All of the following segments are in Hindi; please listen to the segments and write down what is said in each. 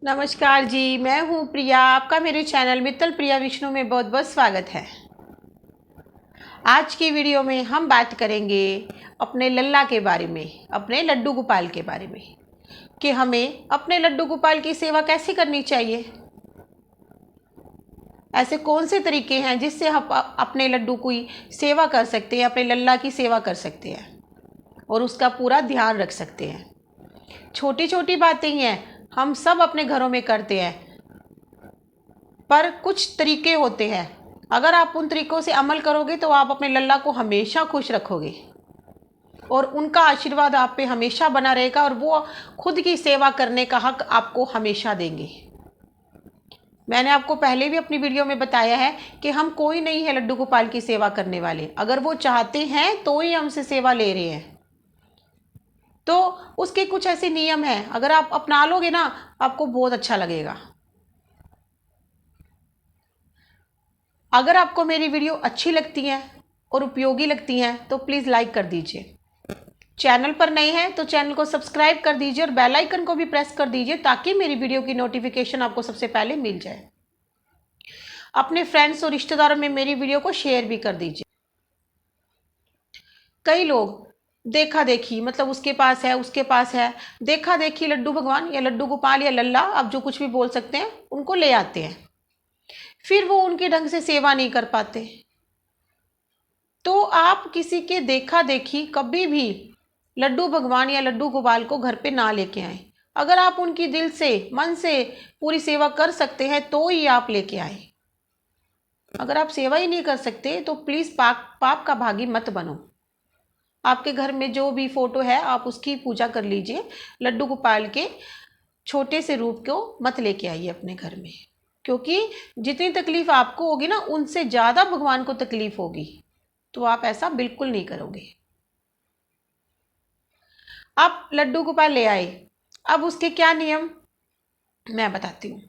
नमस्कार जी, मैं हूँ प्रिया। आपका मेरे चैनल मित्तल प्रिया विष्णु में बहुत बहुत स्वागत है। आज की वीडियो में हम बात करेंगे अपने लल्ला के बारे में, अपने लड्डू गोपाल के बारे में, कि हमें अपने लड्डू गोपाल की सेवा कैसे करनी चाहिए। ऐसे कौन से तरीके हैं जिससे हम अपने लड्डू की सेवा कर सकते हैं, अपने लल्ला की सेवा कर सकते हैं और उसका पूरा ध्यान रख सकते हैं। छोटी छोटी बातें ही हैं, हम सब अपने घरों में करते हैं, पर कुछ तरीके होते हैं। अगर आप उन तरीकों से अमल करोगे तो आप अपने लल्ला को हमेशा खुश रखोगे और उनका आशीर्वाद आप पे हमेशा बना रहेगा और वो खुद की सेवा करने का हक आपको हमेशा देंगे। मैंने आपको पहले भी अपनी वीडियो में बताया है कि हम कोई नहीं है लड्डू गोपाल की सेवा करने वाले। अगर वो चाहते हैं तो ही हमसे सेवा ले रहे हैं। तो उसके कुछ ऐसे नियम हैं, अगर आप अपना लोगे ना, आपको बहुत अच्छा लगेगा। अगर आपको मेरी वीडियो अच्छी लगती है और उपयोगी लगती हैं तो प्लीज़ लाइक कर दीजिए। चैनल पर नए हैं तो चैनल को सब्सक्राइब कर दीजिए और बेल आइकन को भी प्रेस कर दीजिए ताकि मेरी वीडियो की नोटिफिकेशन आपको सबसे पहले मिल जाए। अपने फ्रेंड्स और रिश्तेदारों में मेरी वीडियो को शेयर भी कर दीजिए। कई लोग देखा देखी, मतलब उसके पास है उसके पास है, देखा देखी लड्डू भगवान या लड्डू गोपाल या लल्ला, आप जो कुछ भी बोल सकते हैं, उनको ले आते हैं। फिर वो उनके ढंग से सेवा नहीं कर पाते। तो आप किसी के देखा देखी कभी भी लड्डू भगवान या लड्डू गोपाल को घर पे ना लेके आए। अगर आप उनकी दिल से मन से पूरी सेवा कर सकते हैं तो ही आप लेके आए। अगर आप सेवा ही नहीं कर सकते तो प्लीज़ पाप का भागी मत बनो। आपके घर में जो भी फोटो है आप उसकी पूजा कर लीजिए। लड्डू गोपाल के छोटे से रूप को मत लेके आइए अपने घर में, क्योंकि जितनी तकलीफ आपको होगी ना, उनसे ज़्यादा भगवान को तकलीफ होगी। तो आप ऐसा बिल्कुल नहीं करोगे। आप लड्डू गोपाल ले आए, अब उसके क्या नियम मैं बताती हूँ।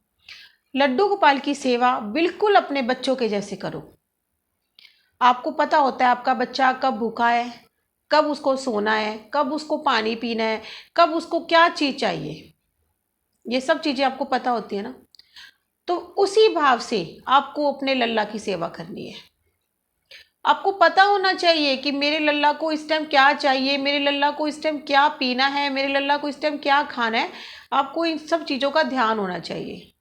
लड्डू गोपाल की सेवा बिल्कुल अपने बच्चों के जैसे करो। आपको पता होता है आपका बच्चा कब भूखा है, कब उसको सोना है, कब उसको पानी पीना है, कब उसको क्या चीज़ चाहिए। ये सब चीज़ें आपको पता होती है ना। तो उसी भाव से आपको अपने लल्ला की सेवा करनी है। आपको पता होना चाहिए कि मेरे लल्ला को इस टाइम क्या चाहिए, मेरे लल्ला को इस टाइम क्या पीना है, मेरे लल्ला को इस टाइम क्या खाना है। आपको इन सब चीज़ों का ध्यान होना चाहिए।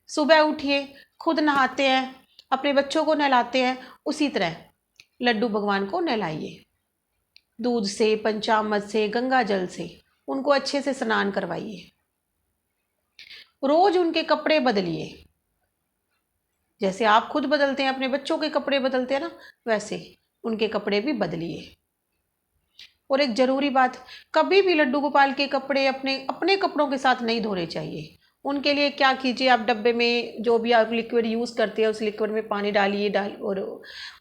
सुबह उठिए, खुद नहाते हैं, अपने बच्चों को नहलाते हैं, उसी तरह लड्डू भगवान को नहलाइए। दूध से, पंचामृत से, गंगा जल से उनको अच्छे से स्नान करवाइए। रोज उनके कपड़े बदलिए। जैसे आप खुद बदलते हैं, अपने बच्चों के कपड़े बदलते हैं ना, वैसे उनके कपड़े भी बदलिए। और एक जरूरी बात, कभी भी लड्डू गोपाल के कपड़े अपने अपने कपड़ों के साथ नहीं धोने चाहिए। उनके लिए क्या कीजिए, आप डब्बे में जो भी आप लिक्विड यूज़ करते हैं उस लिक्विड में पानी डालिए, और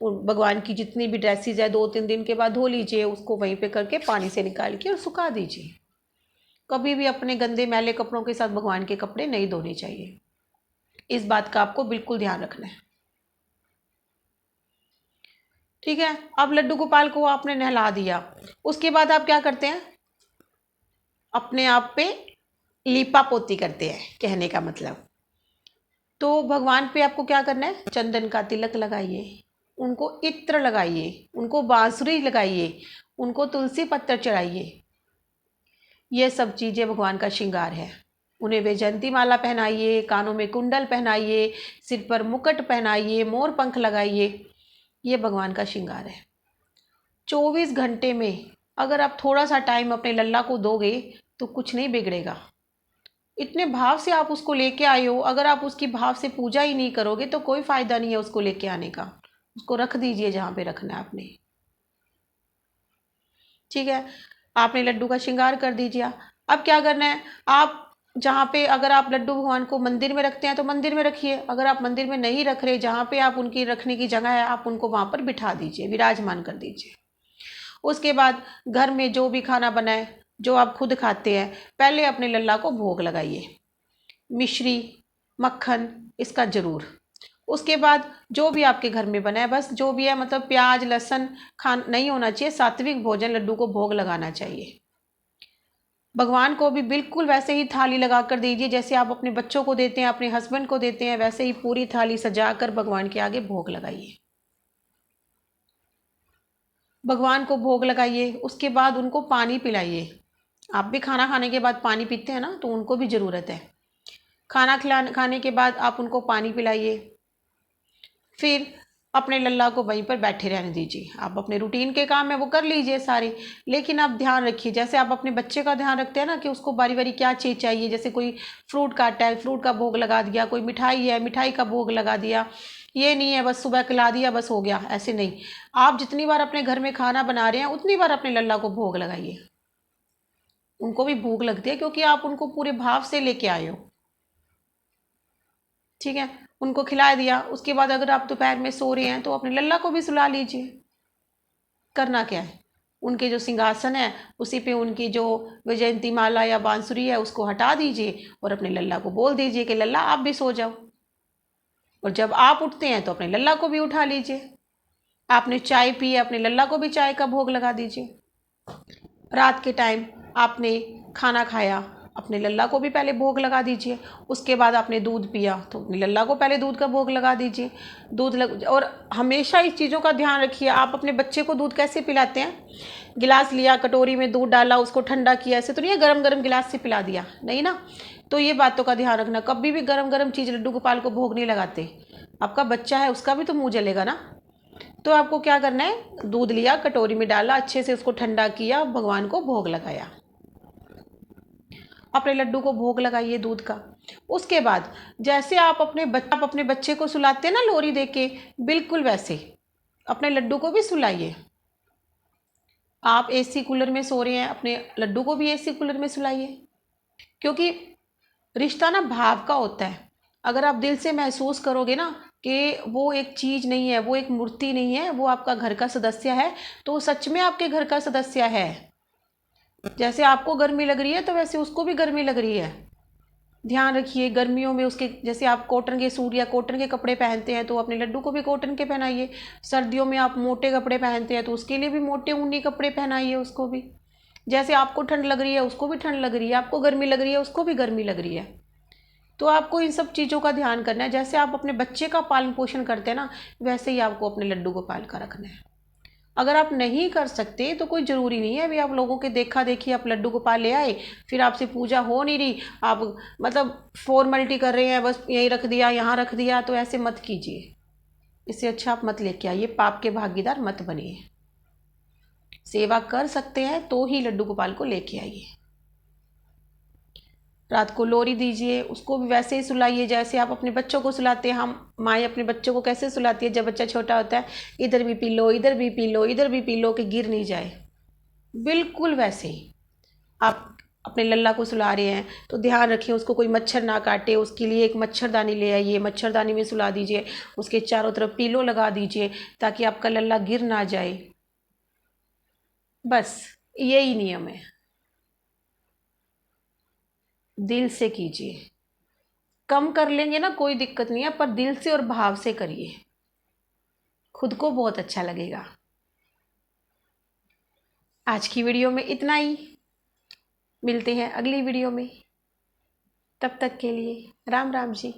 भगवान की जितनी भी ड्रेसेज है 2-3 दिन के बाद धो लीजिए, उसको वहीं पे करके पानी से निकाल के और सुखा दीजिए। कभी भी अपने गंदे मैले कपड़ों के साथ भगवान के कपड़े नहीं धोने चाहिए। इस बात का आपको बिल्कुल ध्यान रखना है। ठीक है, अब लड्डू गोपाल को आपने नहला दिया, उसके बाद आप क्या करते हैं, अपने आप पे लीपा पोती करते हैं, कहने का मतलब। तो भगवान पे आपको क्या करना है, चंदन का तिलक लगाइए, उनको इत्र लगाइए, उनको बांसुरी लगाइए, उनको तुलसी पत्तर चढ़ाइए। ये सब चीज़ें भगवान का श्रृंगार है। उन्हें वैजयंती माला पहनाइए, कानों में कुंडल पहनाइए, सिर पर मुकुट पहनाइए, मोर पंख लगाइए। ये भगवान का श्रृंगार है। 24 घंटे में अगर आप थोड़ा सा टाइम अपने लल्ला को दोगे तो कुछ नहीं बिगड़ेगा। इतने भाव से आप उसको लेके आए हो, अगर आप उसकी भाव से पूजा ही नहीं करोगे तो कोई फायदा नहीं है उसको लेके आने का। उसको रख दीजिए जहाँ पे रखना है आपने। ठीक है, आपने लड्डू का श्रृंगार कर दीजिए। अब क्या करना है, आप जहाँ पे, अगर आप लड्डू भगवान को मंदिर में रखते हैं तो मंदिर में रखिए। अगर आप मंदिर में नहीं रख रहे, जहाँ पे आप उनकी रखने की जगह है, आप उनको वहाँ पर बिठा दीजिए, विराजमान कर दीजिए। उसके बाद घर में जो भी खाना बनाए, जो आप खुद खाते हैं, पहले अपने लल्ला को भोग लगाइए, मिश्री, मक्खन, इसका जरूर। उसके बाद जो भी आपके घर में बना है, बस जो भी है, मतलब प्याज लहसुन खान नहीं होना चाहिए। सात्विक भोजन लड्डू को भोग लगाना चाहिए। भगवान को भी बिल्कुल वैसे ही थाली लगा कर दीजिए जैसे आप अपने बच्चों को देते हैं, अपने हस्बैंड को देते हैं, वैसे ही पूरी थाली सजा कर भगवान के आगे भोग लगाइए। भगवान को भोग लगाइए, उसके बाद उनको पानी पिलाइए। आप भी खाना खाने के बाद पानी पीते हैं ना, तो उनको भी ज़रूरत है। खाने के बाद आप उनको पानी पिलाइए। फिर अपने लल्ला को वहीं पर बैठे रहने दीजिए। आप अपने रूटीन के काम है वो कर लीजिए सारे, लेकिन आप ध्यान रखिए जैसे आप अपने बच्चे का ध्यान रखते हैं ना कि उसको बारी बारी क्या चीज़ चाहिए, जैसे कोई फ्रूट काटा है, फ्रूट का भोग लगा दिया, कोई मिठाई है, मिठाई का भोग लगा दिया। ये नहीं है बस सुबह खिला दिया बस हो गया, ऐसे नहीं। आप जितनी बार अपने घर में खाना बना रहे हैं उतनी बार अपने लल्ला को भोग लगाइए। उनको भी भूख लगती है क्योंकि आप उनको पूरे भाव से लेके आए हो। ठीक है, उनको खिला दिया, उसके बाद अगर आप दोपहर में सो रहे हैं तो अपने लल्ला को भी सुला लीजिए। करना क्या है, उनके जो सिंहासन है उसी पे उनकी जो वैजयंती माला या बांसुरी है उसको हटा दीजिए और अपने लल्ला को बोल दीजिए कि लल्ला आप भी सो जाओ। और जब आप उठते हैं तो अपने लल्ला को भी उठा लीजिए। आपने चाय पी है, अपने लल्ला को भी चाय का भोग लगा दीजिए। रात के टाइम आपने खाना खाया, अपने लल्ला को भी पहले भोग लगा दीजिए। उसके बाद आपने दूध पिया तो अपने लल्ला को पहले दूध का भोग लगा दीजिए। और हमेशा इस चीज़ों का ध्यान रखिए, आप अपने बच्चे को दूध कैसे पिलाते हैं? गिलास लिया, कटोरी में दूध डाला, उसको ठंडा किया, ऐसे तो नहीं है गरम गरम गिलास से पिला दिया, नहीं ना। तो ये बातों का ध्यान रखना, कभी भी गरम गरम चीज़ लड्डू गोपाल को भोग नहीं लगाते। आपका बच्चा है उसका भी तो मुँह जलेगा ना। तो आपको क्या करना है, दूध लिया, कटोरी में डाला, अच्छे से उसको ठंडा किया, भगवान को भोग लगाया। अपने लड्डू को भोग लगाइए दूध का। उसके बाद जैसे आप अपने बच्चे को सुलाते हैं ना लोरी दे के, बिल्कुल वैसे अपने लड्डू को भी सुलाइए। आप एसी कूलर में सो रहे हैं, अपने लड्डू को भी एसी कूलर में सुलाइए। क्योंकि रिश्ता ना भाव का होता है। अगर आप दिल से महसूस करोगे ना कि वो एक चीज़ नहीं है, वो एक मूर्ति नहीं है, वो आपका घर का सदस्य है, तो सच में आपके घर का सदस्य है। जैसे आपको गर्मी लग रही है तो वैसे उसको भी गर्मी लग रही है। ध्यान रखिए, गर्मियों में उसके जैसे आप कॉटन के सूट या कॉटन के कपड़े पहनते हैं तो अपने लड्डू को भी कॉटन के पहनाइए। सर्दियों में आप मोटे कपड़े पहनते हैं तो उसके लिए भी मोटे ऊनी कपड़े पहनाइए उसको भी। जैसे आपको ठंड लग रही है उसको भी ठंड लग रही है, आपको गर्मी लग रही है उसको भी गर्मी लग रही है। तो आपको इन सब चीज़ों का ध्यान करना है। जैसे आप अपने बच्चे का पालन पोषण करते हैं ना, वैसे ही आपको अपने लड्डू गोपाल का रखना है। अगर आप नहीं कर सकते तो कोई ज़रूरी नहीं है अभी आप लोगों के देखा देखी आप लड्डू गोपाल ले आए, फिर आपसे पूजा हो नहीं रही, आप मतलब फॉर्मेलिटी कर रहे हैं, बस यहीं रख दिया यहाँ रख दिया, तो ऐसे मत कीजिए। इससे अच्छा आप मत लेके आइए, पाप के भागीदार मत बनिए। सेवा कर सकते हैं तो ही लड्डू गोपाल को लेके आइए। रात को लोरी दीजिए, उसको भी वैसे ही सुलाइए जैसे आप अपने बच्चों को सुलाते हैं। हम माएँ अपने बच्चों को कैसे सुलाती है जब बच्चा छोटा होता है, इधर भी पी लो, इधर भी पी लो, इधर भी पी लो कि गिर नहीं जाए, बिल्कुल वैसे ही आप अपने लल्ला को सुला रहे हैं तो ध्यान रखिए उसको कोई मच्छर ना काटे। उसके लिए एक मच्छरदानी ले आइए, मच्छरदानी में सुला दीजिए, उसके चारों तरफ पीलो लगा दीजिए ताकि आपका लल्ला गिर ना जाए। बस यही नियम है। दिल से कीजिए, कम कर लेंगे ना कोई दिक्कत नहीं है, पर दिल से और भाव से करिए, खुद को बहुत अच्छा लगेगा। आज की वीडियो में इतना ही, मिलते हैं अगली वीडियो में। तब तक के लिए राम राम जी।